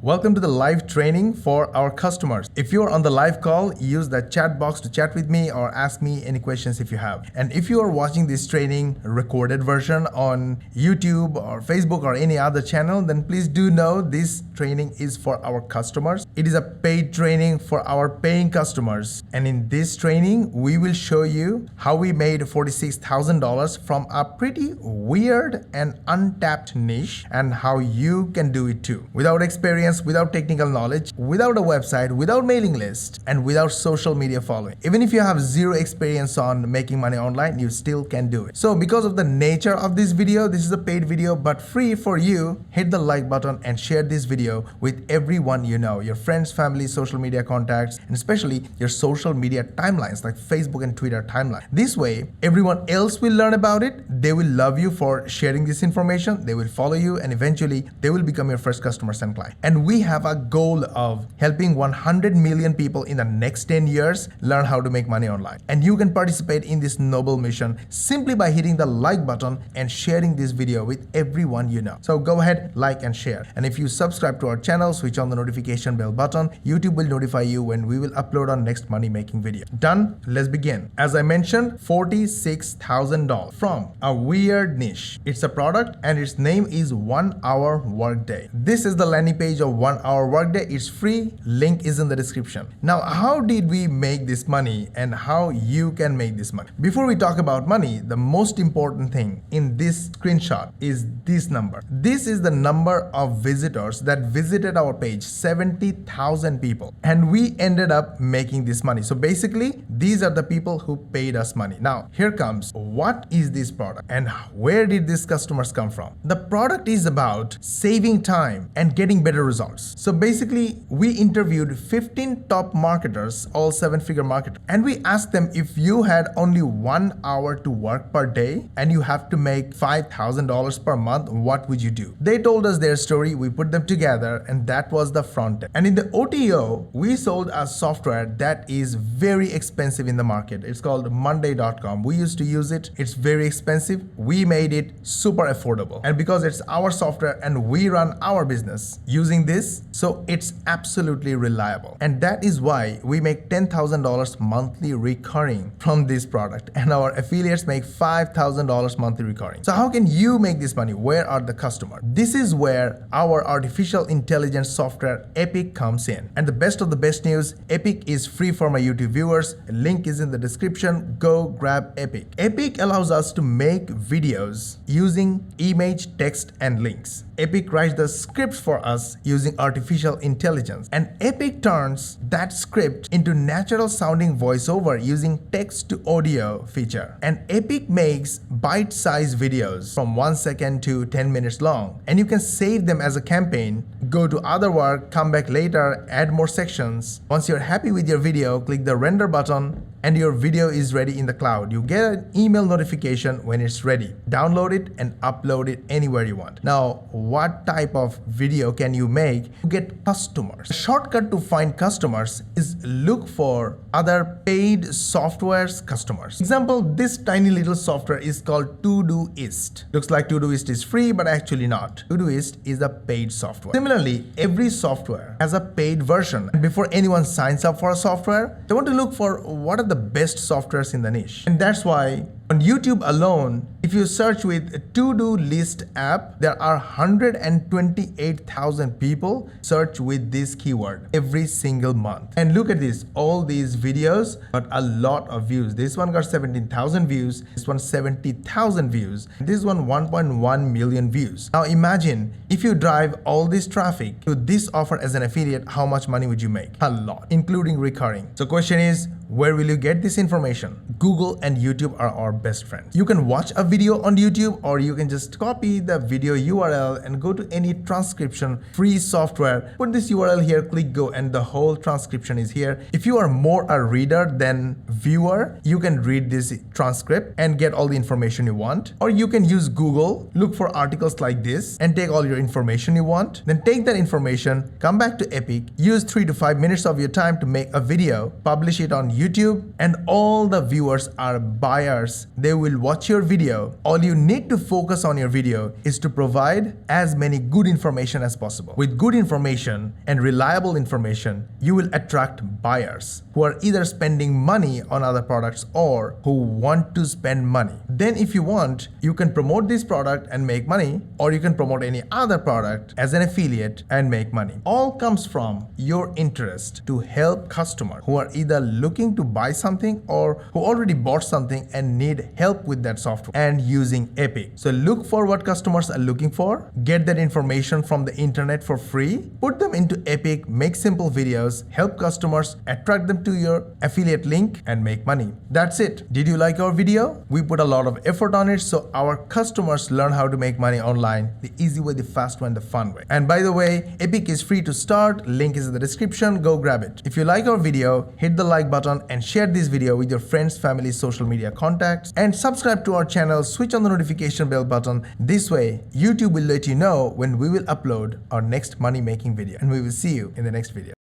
Welcome to the live training for our customers. If you're on the live call, use the chat box to chat with me or ask me any questions if you have. And if you are watching this training recorded version on YouTube or Facebook or any other channel, then please do know this training is for our customers. It is a paid training for our paying customers. And in this training, we will show you how we made $46,000 from a pretty weird and untapped niche and how you can do it too. Without experience, without technical knowledge, without a website, without mailing list, and without social media following. Even if you have zero experience on making money online, you still can do it. So because of the nature of this video, this is a paid video but free for you. Hit the like button and share this video with everyone you know, your friends, family, social media contacts, and especially your social media timelines like Facebook and Twitter timeline. This way, everyone else will learn about it. They will love you for sharing this information. They will follow you and eventually they will become your first customers and client. And we have a goal of helping 100 million people in the next 10 years learn how to make money online. And you can participate in this noble mission simply by hitting the like button and sharing this video with everyone you know. So go ahead, like and share. And if you subscribe to our channel, switch on the notification bell button, YouTube will notify you when we will upload our next money making video. Done? Let's begin. As I mentioned, $46,000 from a weird niche. It's a product and its name is 1 Hour Workday. This is the landing page of 1 Hour Workday. It's free. Link is in the description. Now, how did we make this money and how you can make this money? Before we talk about money, the most important thing in this screenshot is this number. This is the number of visitors that visited our page, 70,000 people. And we ended up making this money. So basically, these are the people who paid us money. Now, here comes, what is this product and where did these customers come from? The product is about saving time and getting better results. So basically, we interviewed 15 top marketers, all 7-figure marketers, and we asked them, if you had only 1 hour to work per day and you have to make $5,000 per month, what would you do? They told us their story, we put them together, and that was the front end. And in the OTO, we sold a software that is very expensive in the market. It's called Monday.com. We used to use it. It's very expensive. We made it super affordable. And because it's our software and we run our business using this, so it's absolutely reliable. And that is why we make $10,000 monthly recurring from this product, and our affiliates make $5,000 monthly recurring. So how can you make this money? Where are the customers? This is where our artificial intelligence software Epic comes in. And the best of the best news, Epic is free for my YouTube viewers. A link is in the description. Go grab Epic. Epic allows us to make videos using image, text, and links. Epic writes the scripts for us using artificial intelligence, and Epic turns that script into natural sounding voiceover using text to audio feature. And Epic makes bite-sized videos from 1 second to 10 minutes long, and you can save them as a campaign, go to other work, come back later, add more sections. Once you're happy with your video, click the render button and your video is ready in the cloud. You get an email notification when it's ready. Download it and upload it anywhere you want. Now, what type of video can you make to get customers? A shortcut to find customers is look for other paid software's customers. Example, this tiny little software is called Todoist. Looks like Todoist is free, but actually not. Todoist is a paid software. Similarly, every software has a paid version. And before anyone signs up for a software, they want to look for what are the best softwares in the niche. And that's why on YouTube alone, if you search with to-do list app, there are 128,000 people search with this keyword every single month. And look at this, all these videos got a lot of views. This one got 17,000 views, this one 70,000 views, this one 1.1 million views. Now imagine if you drive all this traffic to this offer as an affiliate, how much money would you make? A lot, including recurring. So question is, where will you get this information? Google and YouTube are our best friends. You can watch a video on YouTube, or you can just copy the video URL and go to any transcription free software. Put this URL here, click go, and the whole transcription is here. If you are more a reader than viewer, you can read this transcript and get all the information you want. Or you can use Google, look for articles like this and take all your information you want. Then take that information, come back to Epic, use 3 to 5 minutes of your time to make a video, publish it on YouTube, and all the viewers are buyers, they will watch your video. All you need to focus on your video is to provide as many good information as possible. With good information and reliable information, you will attract buyers who are either spending money on other products or who want to spend money. Then if you want, you can promote this product and make money, or you can promote any other product as an affiliate and make money. All comes from your interest to help customers who are either looking to buy something or who already bought something and need help with that software and using Epic. So look for what customers are looking for, get that information from the internet for free, put them into Epic, make simple videos, help customers, attract them to your affiliate link and make money. That's it. Did you like our video? We put a lot of effort on it so our customers learn how to make money online the easy way, the fast way, and the fun way. And by the way, Epic is free to start. Link is in the description. Go grab it. If you like our video, hit the like button and share this video with your friends, family, social media contacts, and subscribe to our channel. Switch on the notification bell button. This way, YouTube will let you know when we will upload our next money making video. And we will see you in the next video.